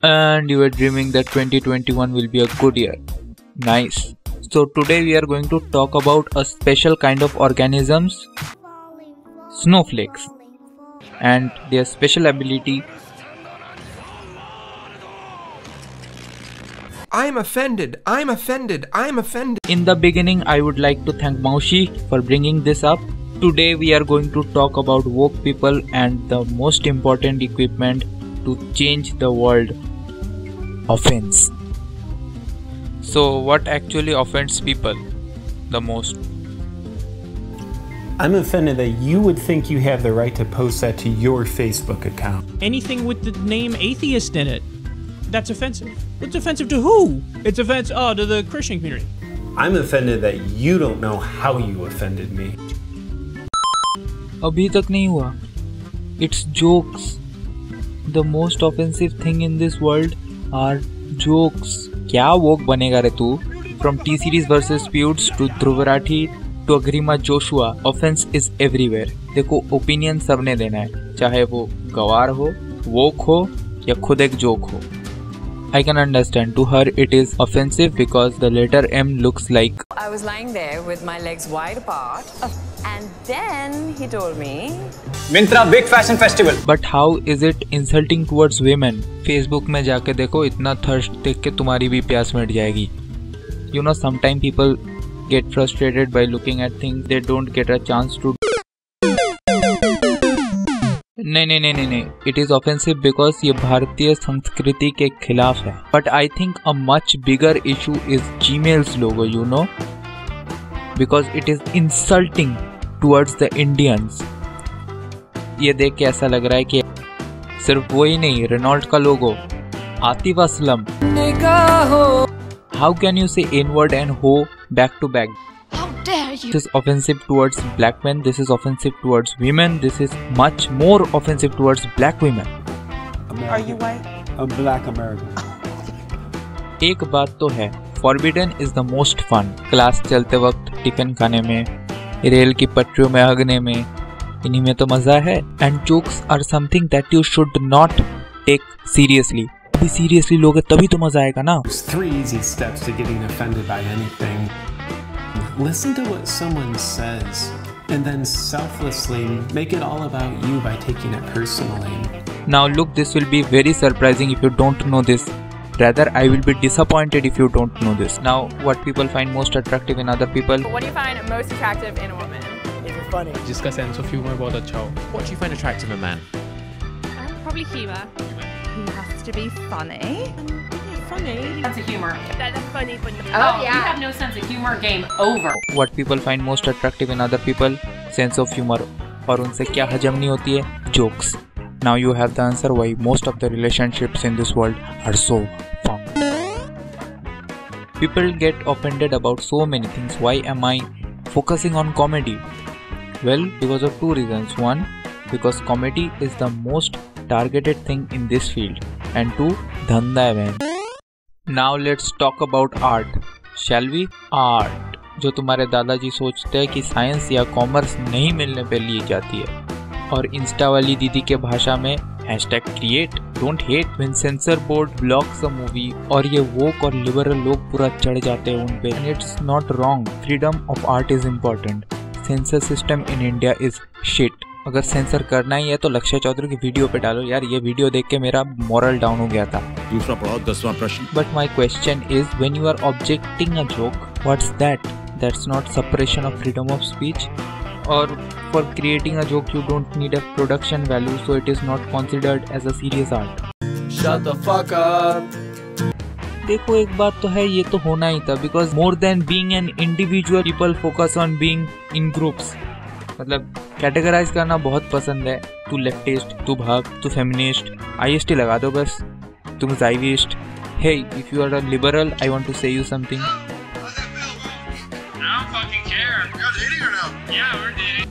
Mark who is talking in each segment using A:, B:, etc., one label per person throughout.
A: And you were dreaming that 2021 will be a good year. Nice. So today we are going to talk about a special kind of organisms, snowflakes, and their special ability.
B: I'm offended. I'm offended. I'm offended.
A: In the beginning, I would like to thank Maushi for bringing this up. Today we are going to talk about woke people and the most important equipment to change the world: offense. So what actually offends people the most?
C: I'm offended that you would think you have the right to post that to your Facebook account.
D: Anything with the name atheist in it, that's offensive. It's offensive to who? It's offensive to the Christian community.
C: I'm offended that you don't know how you offended me.
A: अभी तक नहीं हुआ. It's jokes. The most offensive thing in this world are jokes. क्या woke बनेगा रे तू? From T-Series versus Feuds to Dhruv Rathi to Agrima Joshua, offense is everywhere. देखो opinion सबने देना है, चाहे वो गवार हो, woke हो या खुद एक joke हो. I can understand. To her it is offensive because the letter M looks like.
E: I was lying there with my legs wide apart and then he told me
F: Myntra big fashion festival.
A: But how is it insulting towards women? Facebook में जाके देखो, इतना thirst देख के तुम्हारी भी प्यास मिट जाएगी. You know, sometimes people get frustrated by looking at things they don't get a chance to. नहीं, it is offensive because ये भारतीय संस्कृति के खिलाफ है. But I think a much bigger issue is Gmail's logo, you know, because it is insulting towards the Indians. ये देख के ऐसा लग रहा है कि सिर्फ वो ही नहीं, रेनॉल्ट का लोगो, Atif Aslam. How can you say N-word and ho back to back? This is offensive towards black men, this is offensive towards women, this is much more offensive towards black women.
E: Are you white?
C: I'm black American.
A: एक बात तो है, forbidden is the most fun. Class चलते वक्त, tiffin खाने में, rail की पटरियों में हगने में, इन्हीं में तो मजा है. And jokes are something that you should not take seriously. अभी seriously लोगे तभी तो मजा आएगा ना.
C: There's 3 easy steps to getting offended by anything. Listen to what someone says and then selflessly make it all about you by taking it personally.
A: Now look, this will be very surprising if you don't know this. Rather, I will be disappointed if you don't know this. Now, what people find most attractive in other people?
E: What do you find most attractive in a woman?
G: If you're funny.
D: जिसका sense of humor बहुत अच्छा हो.
H: What do you find attractive in a man?
I: Probably humour. He has to be funny.
E: Funny. Sense of humor.
I: That's funny, but
E: Oh yeah. You have no sense of humor. Game over.
A: What people find most attractive in other people? Sense of humor. और उनसे क्या हजम नहीं होती है? Jokes. Now you have the answer why most of the relationships in this world are so fun. People get offended about so many things. Why am I focusing on comedy? Well, because of 2 reasons. 1, because comedy is the most targeted thing in this field. And 2, धंधा है. Now let's talk about art. Shall we? Art. जो तुम्हारे दादाजी सोचते हैं कि science या commerce नहीं मिलने पे ली जाती है. और इंस्टा वाली दीदी के भाषा में #create don't hate when censor board blocks a movie. और ये woke और liberal लोग पूरा चढ़ जाते हैं उन पे. And it's not wrong. Freedom of art is important. Censor system in India is shit. अगर सेंसर करना ही है तो लक्ष्य चौधरी की वीडियो पे डालो यार. ये वीडियो देख के मेरा मोरल डाउन हो गया था.
H: दूसरा पढ़ाओ 10वां प्रश्न.
A: But my question is, when you are objecting a joke, what's that? That's not suppression of freedom of speech. Or for creating a joke you don't need a production value, so it is not considered as a serious art.
B: Shut the fuck up.
A: देखो एक बात तो है, ये तो होना ही था. Because more than being an individual, people focus on being in groups. मतलब कैटेगराइज करना बहुत पसंद है. तू लेफ्टिस्ट, तू भाग, तू फेमिनिस्ट, IST लगा दो बस. तुम ज़ाइविस्ट. Hey, if you are a liberal, I want to say you something.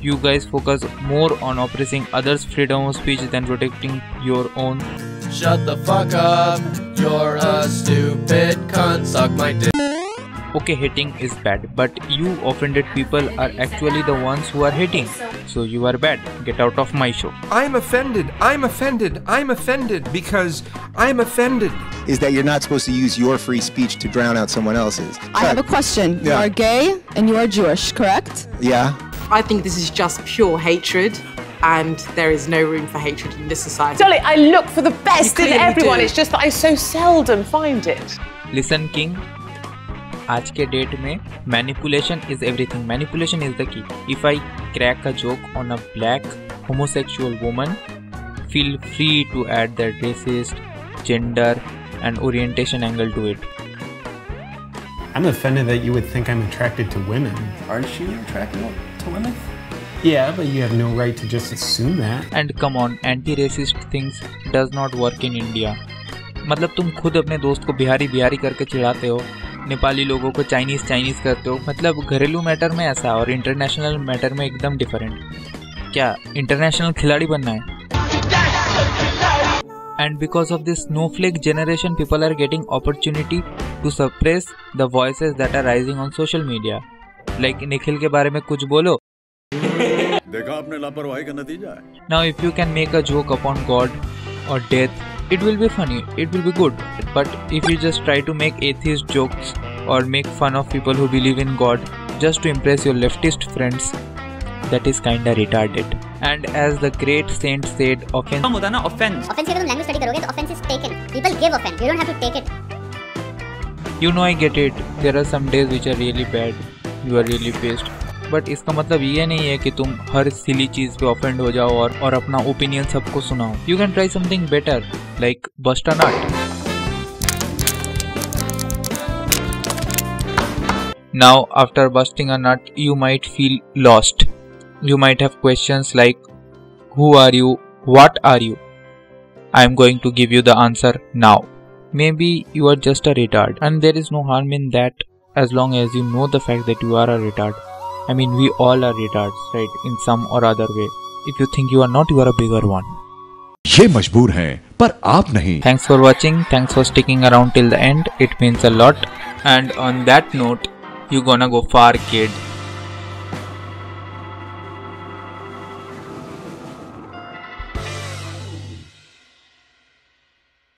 A: You guys focus more on oppressing others' freedom of speech than protecting your own.
B: Shut the fuck up. You're a stupid cunt. Suck my dick.
A: Okay, hating is bad, but you offended people are actually the ones who are hating. So you are bad. Get out of my show.
B: I'm offended. I'm offended. I'm offended because I'm offended.
G: Is that you're not supposed to use your free speech to drown out someone else's.
J: I have a question. You are gay and you are Jewish, correct?
G: Yeah.
K: I think this is just pure hatred, and there is no room for hatred in this society.
L: Dolly, I look for the best in everyone. It's just that I so seldom find it.
A: Listen, King. आज के date में manipulation is everything. Manipulation is the key. If I crack a joke on a black homosexual woman, feel free to add that racist, gender and orientation angle to it.
C: I'm offended that you would think I'm attracted to women.
M: Aren't you attracted to women?
C: Yeah, but you have no right to just assume that.
A: And come on, anti-racist things does not work in India. मतलब तुम खुद अपने दोस्त को बिहारी बिहारी करके चिढ़ाते हो, नेपाली लोगों को चाइनीज चाइनीज करते हो. मतलब घरेलू मैटर में ऐसा और इंटरनेशनल मैटर में एकदम डिफरेंट. क्या इंटरनेशनल खिलाड़ी बनना है? And because of this snowflake generation, people are getting opportunity to suppress the voices that are rising on social media. Like Nikhil के बारे में कुछ बोलो.
H: देखा आपने लापरवाही का नतीजा है.
A: Now if you can make a joke upon God or death, it will be funny, it will be good. But if you just try to make atheist jokes or make fun of people who believe in God just to impress your leftist friends, that is kinda retarded. And as the great saint said, offense
N: होता ना offense. Offense अगर तुम language study करोगे तो offense is taken. People give offense. You don't have to take it.
A: You know, I get it. There are some days which are really bad. You are really pissed. But इसका मतलब ये नहीं है कि तुम हर सिली चीज पे ऑफेंड हो जाओ और अपना ओपिनियन सबको सुनाओ. You can try something better, like bust a nut. Now, after busting a nut, you might feel lost. You might have questions like, who are you? What are you? I am going to give you the answer now. Maybe you are just a retard, and there is no harm in that as long as you know the fact that you are a retard. I mean, we all are retards, right? In some or other way. If you think you are not, you are a bigger one.
H: ये मजबूर हैं, पर आप नहीं.
A: Thanks for watching. Thanks for sticking around till the end. It means a lot. And on that note, you gonna go far, kid.